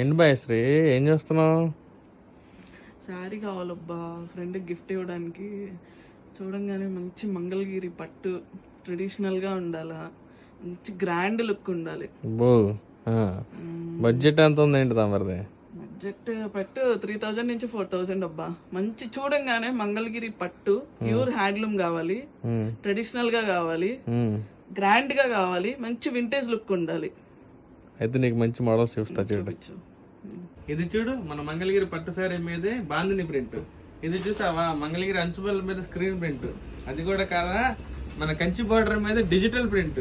ఏంటి బాయశ్రీ, ఏం చేస్తున్నావు? శారీ కావాలబ్బా, ఫ్రెండ్ గిఫ్ట్ ఇవ్వడానికి. చూడంగానే మంచి మంగళగిరి పట్టు ట్రెడిషనల్గా ఉండాలా, మంచి గ్రాండ్ లుక్ ఉండాలి. బో బడ్జెట్ ఎంత ఉంది ఏంటి తమరిది? బడ్జెట్ పట్టు 3000 నుంచి 4000 అబ్బా. మంచి చూడంగానే మంగళగిరి పట్టు ప్యూర్ హ్యాండ్లూమ్ కావాలి, ట్రెడిషనల్ గా కావాలి, గ్రాండ్ గా కావాలి, మంచి వింటేజ్ లుక్ ఉండాలి. అయితే నీకు మంచి మోడల్స్ చూస్తా చూడు. ఇది చూడు, మన మంగళగిరి పట్టు సారీ మీదే బాందిని ప్రింట్. ఇది చూసావా, మంగళగిరి అంచుబల్ల మీద స్క్రీన్ ప్రింట్. అది కూడా కాదా, మన కంచి బార్డర్ మీద digital print,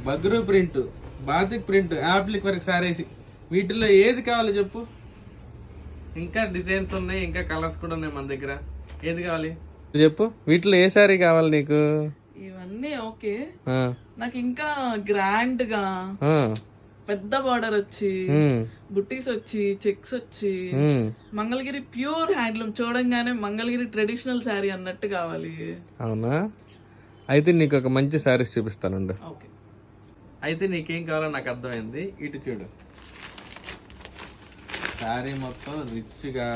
Bagru print, batik print, appliqué work saris. వీటిలో ఏది కావాలి చెప్పు? ఇంకా డిజైన్స్ ఉన్నాయి, ఇంకా కలర్స్ కూడా ఉన్నాయి మన దగ్గర. ఏది కావాలి చెప్పు, వీటిలో ఏ సారీ కావాలి నీకు? ఇవన్నీ ఓకే, నాకు ఇంకా గ్రాండ్ గా పెద్ద బార్డర్ వచ్చి, బుట్టీస్ వచ్చి, చెక్స్ వచ్చి, మంగళగిరి ప్యూర్ హ్యాండ్లూమ్ చూడంగానే మంగళగిరి ట్రెడిషనల్ శారీ అన్నట్టు కావాలి. అవునా? అయితే నీకు ఒక మంచి శారీస్ చూపిస్తానండి. ఓకే, అయితే నీకేం కావాలో నాకు అర్థమైంది. ఇటు చూడు, శారీ మొత్తం రిచ్గా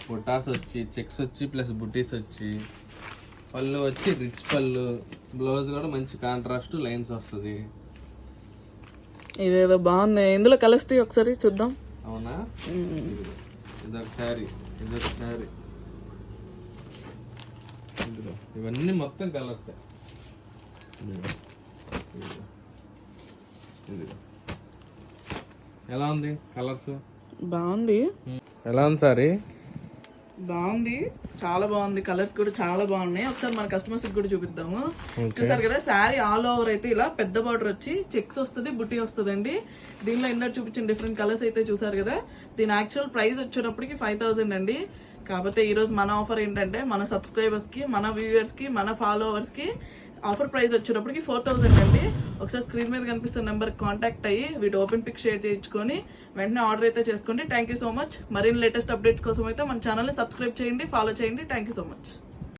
బుటాస్ వచ్చి, చెక్స్ వచ్చి, ప్లస్ బుటీస్ వచ్చి, పళ్ళు వచ్చి రిచ్ పళ్ళు, బ్లౌజ్ కూడా మంచి కాంట్రాస్ట్ లైన్స్ వస్తుంది. ఇదేదో బాగుంది. ఇందులో కలర్స్ ఒకసారి చూద్దాం. అవునా? ఇదొక శారీ, ఇదొక శారీ, ఇవన్నీ మొత్తం కలర్స్. ఎలా ఉంది కలర్స్? బాగుంది. ఎలా ఉంది సారీ? బాగుంది, చాలా బాగుంది. కలర్స్ కూడా చాలా బాగున్నాయి. ఒకసారి మన కస్టమర్స్ కూడా చూపిద్దాము. చూసారు కదా, శారీ ఆల్ ఓవర్ అయితే ఇలా పెద్ద బార్డర్ వచ్చి చెక్స్ వస్తుంది, బుట్టి వస్తుందండి. దీనిలో ఇందాక చూపించిన డిఫరెంట్ కలర్స్ అయితే చూసారు కదా. దీని యాక్చువల్ ప్రైస్ వచ్చేటప్పటికి 5000 అండి. కాకపోతే ఈరోజు మన ఆఫర్ ఏంటంటే, మన సబ్స్క్రైబర్స్ కి, మన వ్యూవర్స్ కి, మన ఫాలోవర్స్ కి ఆఫర్ ప్రైస్ వచ్చేటప్పటికి 4000 అండి. ఒకసారి స్క్రీన్ మీద కనిపిస్తున్న నెంబర్ కాంటాక్ట్ అయ్యి వీటి ఓపెన్ పిక్ షేర్ చేయించుకొని వెంటనే ఆర్డర్ అయితే చేసుకోండి. Thank you so much. మరిన్ని లేటెస్ట్ అప్డేట్స్ కోసం అయితే మన ఛానల్ని సబ్స్క్రైబ్ చేయండి, ఫాలో చేయండి. Thank you so much.